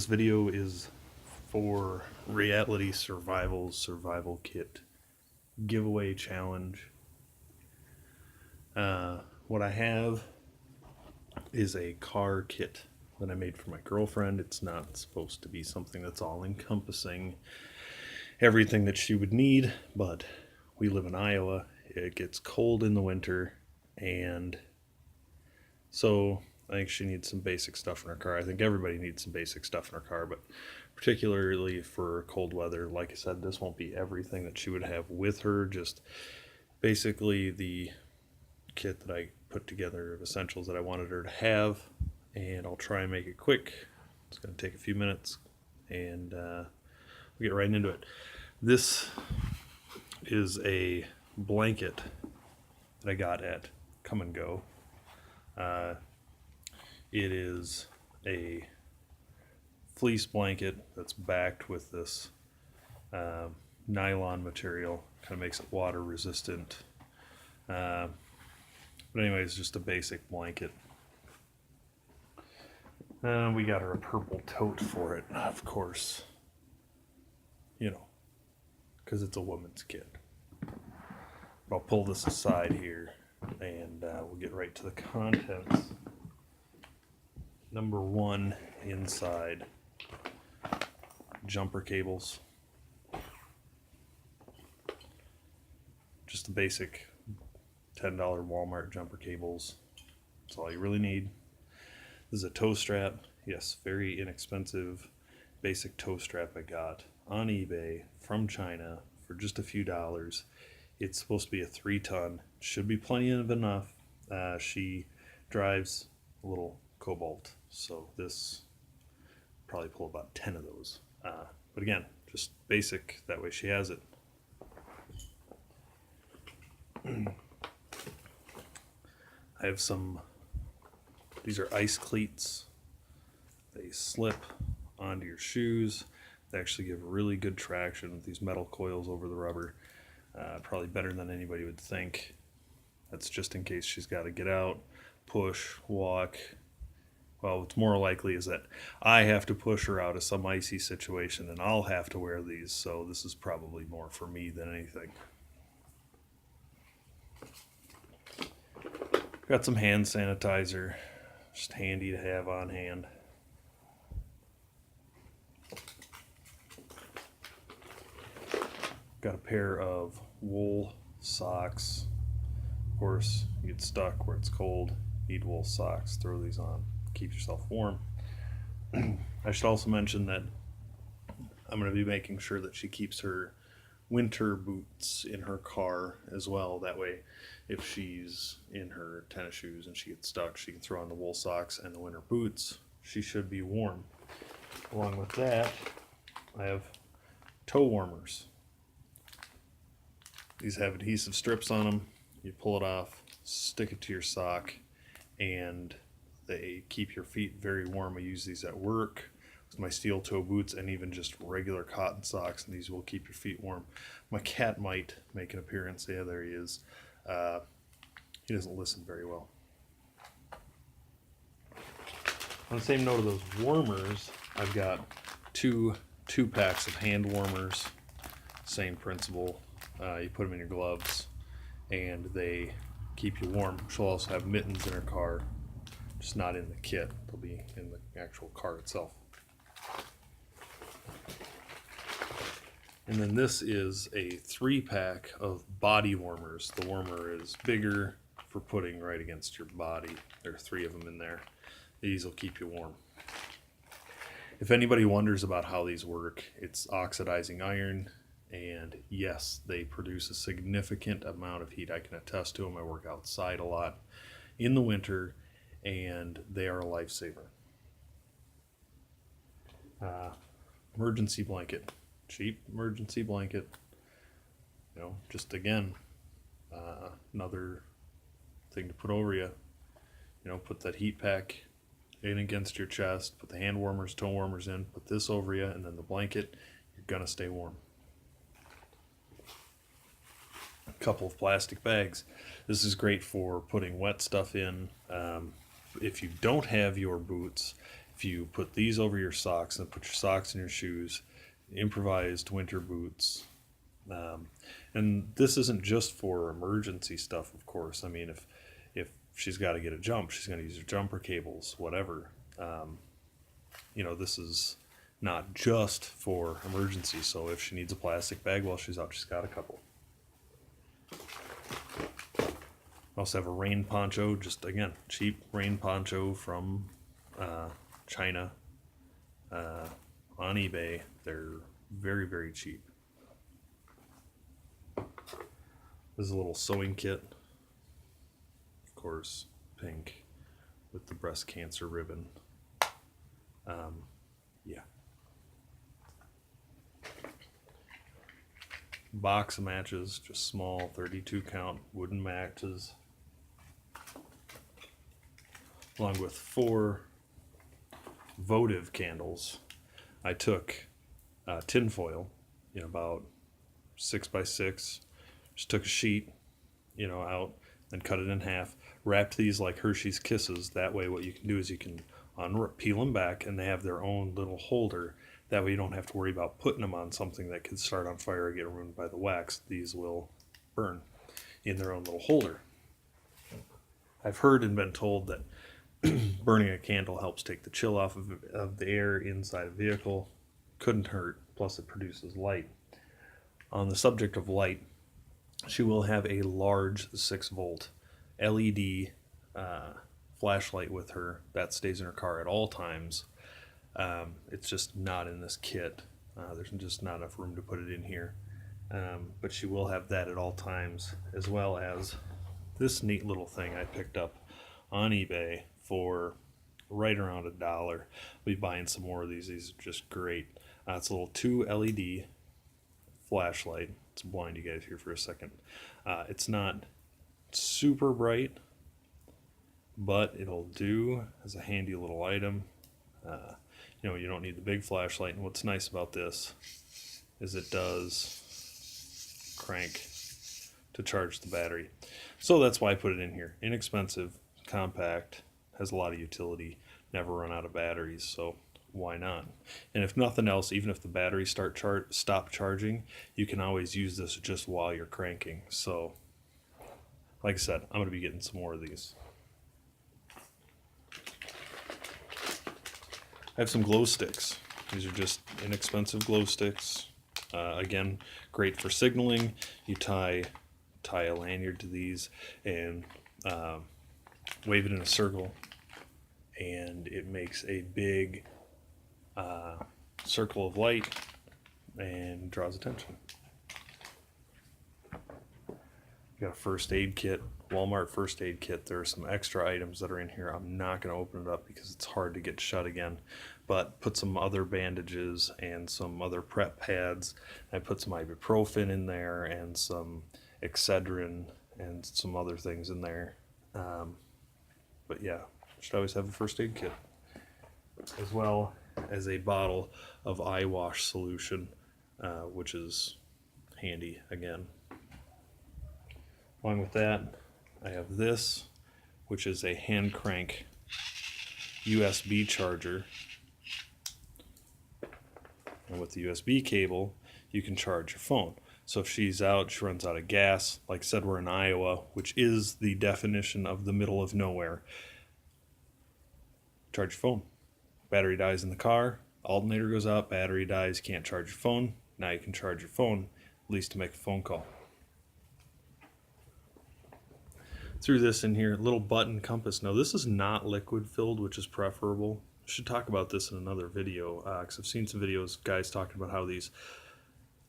This video is for Reality Survival Kit giveaway challenge. What I have is a car kit that I made for my girlfriend. It's not supposed to be something that's all encompassing everything that she would need, but we live in Iowa. It gets cold in the winter, and so I think she needs some basic stuff in her car. I think everybody needs some basic stuff in her car, but particularly for cold weather, like I said, this won't be everything that she would have with her, just basically the kit that I put together of essentials that I wanted her to have, and I'll try and make it quick. It's going to take a few minutes, and we'll get right into it. This is a blanket that I got at Come and Go. It is a fleece blanket that's backed with this nylon material. Kind of makes it water resistant. But anyways, just a basic blanket. We got her a purple tote for it, of course. You know, because it's a woman's kit. I'll pull this aside here, and we'll get right to the contents. Number one, inside, jumper cables. Just the basic $10 Walmart jumper cables. That's all you really need. This is a toe strap. Yes, very inexpensive basic toe strap I got on eBay from China for just a few dollars. It's supposed to be a 3-ton. Should be plenty of enough. She drives a little Cobalt, so this probably pull about 10 of those. But again, just basic. That way she has it. I have some. These are ice cleats. They slip onto your shoes. They actually give really good traction with these metal coils over the rubber. Probably better than anybody would think. That's just in case she's got to get out, push, walk. Well, what's more likely is that I have to push her out of some icy situation and I'll have to wear these, so this is probably more for me than anything. Got some hand sanitizer, just handy to have on hand. Got a pair of wool socks. Of course, you get stuck where it's cold, need wool socks, throw these on. Keep yourself warm. I should also mention that I'm going to be making sure that she keeps her winter boots in her car as well. That way, if she's in her tennis shoes and she gets stuck, she can throw on the wool socks and the winter boots. She should be warm. Along with that, I have toe warmers. These have adhesive strips on them. You pull it off, stick it to your sock, and they keep your feet very warm. I use these at work with my steel toe boots and even just regular cotton socks, and these will keep your feet warm. My cat might make an appearance. Yeah, there he is. He doesn't listen very well. On the same note of those warmers, I've got two packs of hand warmers. Same principle. You put them in your gloves and they keep you warm. She'll also have mittens in her car, just not in the kit. They'll be in the actual car itself. And then this is a 3-pack of body warmers. The warmer is bigger for putting right against your body. There are 3 of them in there. These will keep you warm. If anybody wonders about how these work, it's oxidizing iron, and yes, they produce a significant amount of heat. I can attest to them. I work outside a lot in the winter, and they are a lifesaver. Emergency blanket. Cheap emergency blanket. You know, just again, another thing to put over you. You know, put that heat pack in against your chest, put the hand warmers, toe warmers in, put this over you, and then the blanket. You're gonna stay warm. A couple of plastic bags. This is great for putting wet stuff in. If you don't have your boots If you put these over your socks and put your socks in your shoes, improvised winter boots. And this isn't just for emergency stuff, of course. I mean, if she's got to get a jump, she's going to use her jumper cables, whatever. This is not just for emergency. So if she needs a plastic bag while she's out, she's got a couple. I also have a rain poncho, just again, cheap rain poncho from China on eBay. They're very, very cheap. This is a little sewing kit. Of course, pink with the breast cancer ribbon. Yeah. Box of matches, just small 32 count wooden matches, along with 4 votive candles. I took tin foil, about 6 by 6, just took a sheet, out, then cut it in half, wrapped these like Hershey's Kisses. That way what you can do is you can peel them back, and they have their own little holder. That way you don't have to worry about putting them on something that could start on fire or get ruined by the wax. These will burn in their own little holder. I've heard and been told that burning a candle helps take the chill off of the air inside a vehicle. Couldn't hurt, plus it produces light. On the subject of light, she will have a large 6-volt LED flashlight with her that stays in her car at all times. It's just not in this kit. There's just not enough room to put it in here. But she will have that at all times, as well as this neat little thing I picked up on eBay for right around $1. We'll be buying some more of these. These are just great. It's a little 2 LED flashlight. Let's blind you guys here for a second. It's not super bright, but it'll do as a handy little item. You don't need the big flashlight, and what's nice about this is it does crank to charge the battery. So that's why I put it in here. Inexpensive, compact, has a lot of utility, never run out of batteries, so why not? And if nothing else, even if the batteries stop charging, you can always use this just while you're cranking. So like I said, I'm going to be getting some more of these. I have some glow sticks. These are just inexpensive glow sticks. Again, great for signaling. You tie a lanyard to these and wave it in a circle, and it makes a big circle of light and draws attention. Got a first aid kit, Walmart first aid kit. There are some extra items that are in here. I'm not going to open it up because it's hard to get shut again, but put some other bandages and some other prep pads. I put some ibuprofen in there and some Excedrin and some other things in there. But yeah, should always have a first aid kit, as well as a bottle of eye wash solution, which is handy again. Along with that, I have this, which is a hand crank USB charger. And with the USB cable, you can charge your phone. So if she's out, she runs out of gas. Like I said, we're in Iowa, which is the definition of the middle of nowhere. Charge your phone. Battery dies in the car, alternator goes out, battery dies, can't charge your phone. Now you can charge your phone, at least to make a phone call. Threw this in here, little button compass. Now this is not liquid filled, which is preferable. I should talk about this in another video, because I've seen some videos of guys talking about how these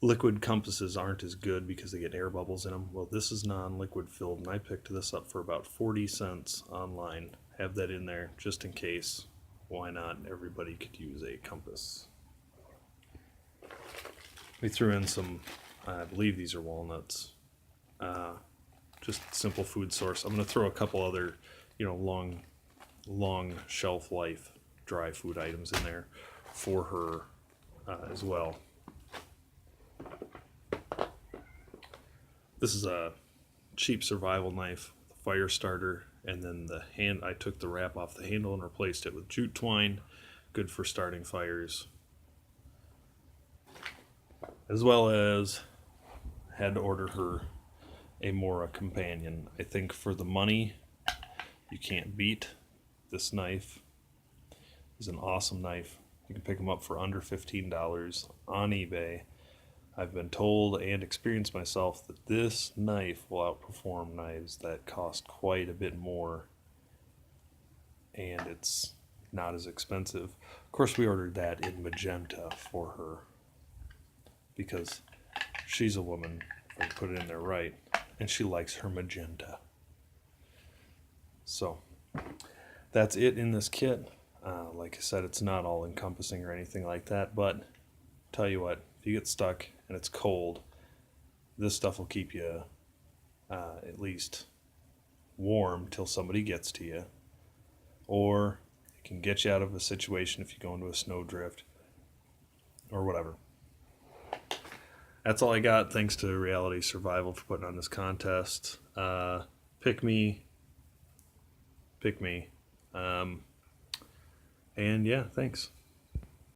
liquid compasses aren't as good because they get air bubbles in them. Well, this is non-liquid filled, and I picked this up for about 40 cents online. Have that in there just in case. Why not? Everybody could use a compass. We threw in some, I believe these are walnuts. Just simple food source. I'm going to throw a couple other, long shelf life dry food items in there for her as well. This is a cheap survival knife, fire starter, and then I took the wrap off the handle and replaced it with jute twine. good for starting fires, as well as had to order her a Mora companion. I think for the money, you can't beat this knife. It's an awesome knife. You can pick them up for under $15 on eBay. I've been told and experienced myself that this knife will outperform knives that cost quite a bit more, and it's not as expensive. Of course, we ordered that in magenta for her because she's a woman, if I put it in there right, and she likes her magenta. So that's it in this kit. Like I said, it's not all encompassing or anything like that, but tell you what, if you get stuck and it's cold, this stuff will keep you at least warm till somebody gets to you, or it can get you out of a situation if you go into a snowdrift or whatever. That's all I got. Thanks to Reality Survival for putting on this contest. Pick me. And yeah, thanks.